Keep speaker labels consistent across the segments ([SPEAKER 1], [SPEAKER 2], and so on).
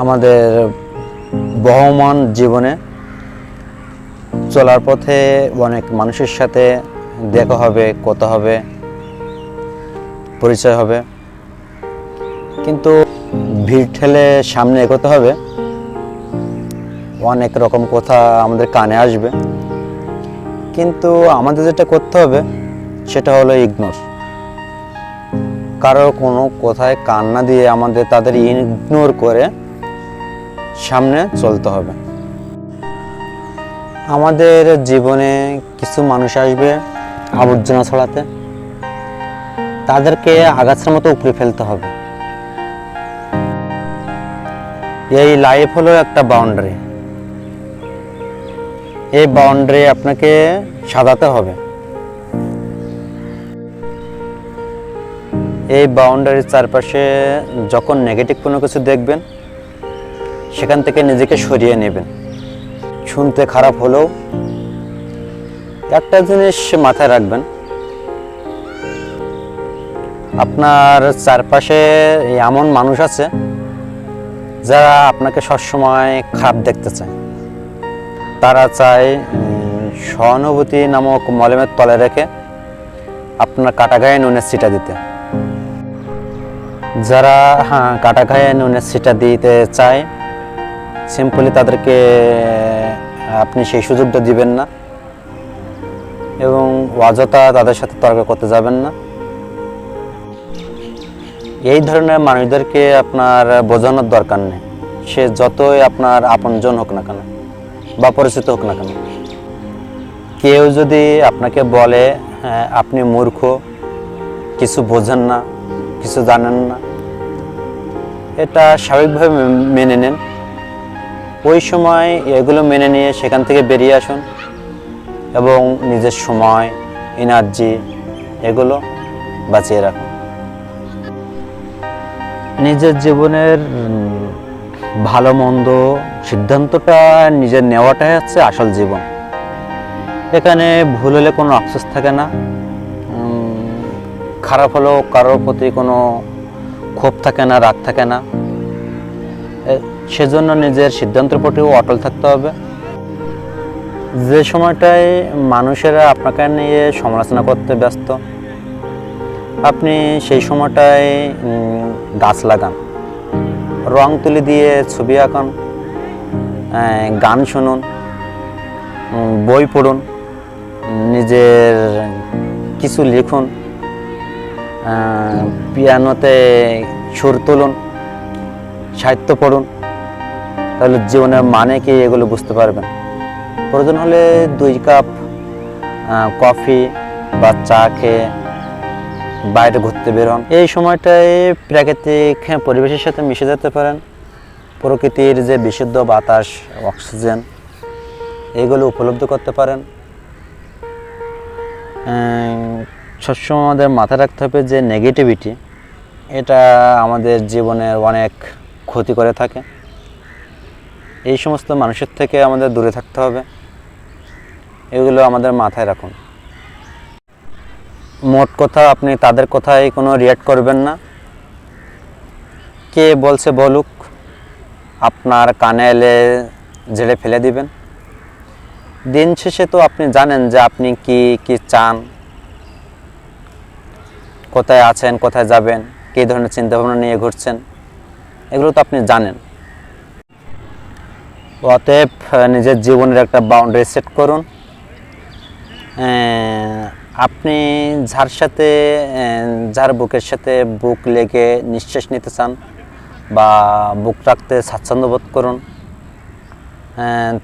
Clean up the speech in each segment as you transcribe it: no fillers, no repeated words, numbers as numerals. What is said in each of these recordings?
[SPEAKER 1] আমাদের বহমান জীবনে চলার পথে অনেক মানুষের সাথে দেখা হবে, কথা হবে, পরিচয় হবে, কিন্তু ভিড় ঠেলে সামনে এগোতে হবে। অনেক রকম কথা আমাদের কানে আসবে, কিন্তু আমাদের যেটা করতে হবে সেটা হলো ইগনোর। কারো কোনো কথায় কান না দিয়ে আমাদের তাদের ইগনোর করে সামনে চলতে হবে। আমাদের জীবনে কিছু মানুষ আসবে আবর্জনা ছড়াতে, তাদেরকে আগাছার মতো উপড়ে ফেলতে হবে। এই লাইফ হলো একটা বাউন্ডারি, এই বাউন্ডারি আপনাকে সাজাতে হবে। এই বাউন্ডারির চারপাশে যখন নেগেটিভ কোনো কিছু দেখবেন, সেখান থেকে নিজেকে সরিয়ে নেবেন। শুনতে খারাপ হলেও একটা জিনিস মাথায় রাখবেন, আপনার চারপাশে এমন মানুষ আছে যারা আপনাকে সবসময় খারাপ দেখতে চায়। তারা চায় সহানুভূতি নামক মলমের তলে রেখে আপনার কাটা গায়ে নুনের ছিটা দিতে। যারা কাটা গায়ে নুনের ছিটা দিতে চায়, সিম্পলি তাদেরকে আপনি সেই সুযোগটা দিবেন না এবং অযথা তাদের সাথে তর্ক করতে যাবেন না। এই ধরনের মানুষদেরকে আপনার বোঝানোর দরকার নেই, সে যতই আপনার আপনজন হোক না কেন বা পরিচিত হোক না কেন। কেউ যদি আপনাকে বলে আপনি মূর্খ, কিছু বোঝেন না, কিছু জানেন না, এটা স্বাভাবিকভাবে মেনে নেন। ওই সময় এগুলো মেনে নিয়ে সেখান থেকে বেরিয়ে আসুন এবং নিজের সময়, এনার্জি এগুলো বাঁচিয়ে রাখুন। নিজের জীবনের ভালো মন্দ সিদ্ধান্তটা নিজের নেওয়াটাই হচ্ছে আসল জীবন। এখানে ভুল হলে কোনো আফসোস থাকে না, খারাপ হলেও কারোর প্রতি কোনো ক্ষোভ থাকে না, রাগ থাকে না। সেজন্য নিজের সিদ্ধান্তের প্রতিও অটল থাকতে হবে। যে সময়টায় মানুষেরা আপনাকে নিয়ে সমালোচনা করতে ব্যস্ত, আপনি সেই সময়টায় গাছ লাগান, রং তুলি দিয়ে ছবি আঁকান, গান শুনুন, বই পড়ুন, নিজের কিছু লিখুন, পিয়ানোতে সুর তুলুন, সাহিত্য পড়ুন। তাহলে জীবনের মানে কি এগুলো বুঝতে পারবেন। প্রয়োজন হলে 2 কাপ কফি বা চা খেয়ে বাইরে ঘুরতে বেরোন। এই সময়টায় প্রাকৃতিক পরিবেশের সাথে মিশে যেতে পারেন। প্রকৃতির যে বিশুদ্ধ বাতাস, অক্সিজেন এগুলো উপলব্ধ করতে পারেন। সবসময় আমাদের মাথায় রাখতে হবে যে নেগেটিভিটি এটা আমাদের জীবনের অনেক ক্ষতি করে থাকে। এই সমস্ত মানুষের থেকে আমাদের দূরে থাকতে হবে, এগুলো আমাদের মাথায় রাখুন। মোট কথা, আপনি তাদের কথায় কোনো রিঅ্যাক্ট করবেন না। কে বলছে বলুক, আপনার কানে এলে ঝেড়ে ফেলে দিবেন। দিন শেষে তো আপনি জানেন যে আপনি কি চান, কোথায় আছেন, কোথায় যাবেন, কী ধরনের চিন্তাভাবনা নিয়ে ঘুরছেন, এগুলো তো আপনি জানেন। অতএব নিজের জীবনের একটা বাউন্ডারি সেট করুন। আপনি যার বুকের সাথে বুক লেগে নিঃশ্বাস নিতে চান বা বুক রাখতে স্বাচ্ছন্দ্য বোধ করুন,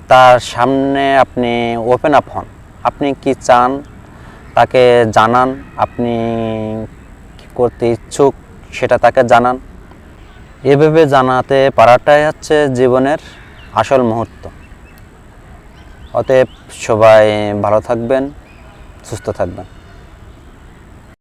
[SPEAKER 1] তার সামনে আপনি ওপেন আপ হন। আপনি কি চান তাকে জানান, আপনি কি করতে ইচ্ছুক সেটা তাকে জানান। এভাবে জানাতে পারাটাই হচ্ছে জীবনের আসল মুহূর্ত। অতএব সবাই ভালো থাকবেন, সুস্থ থাকবেন।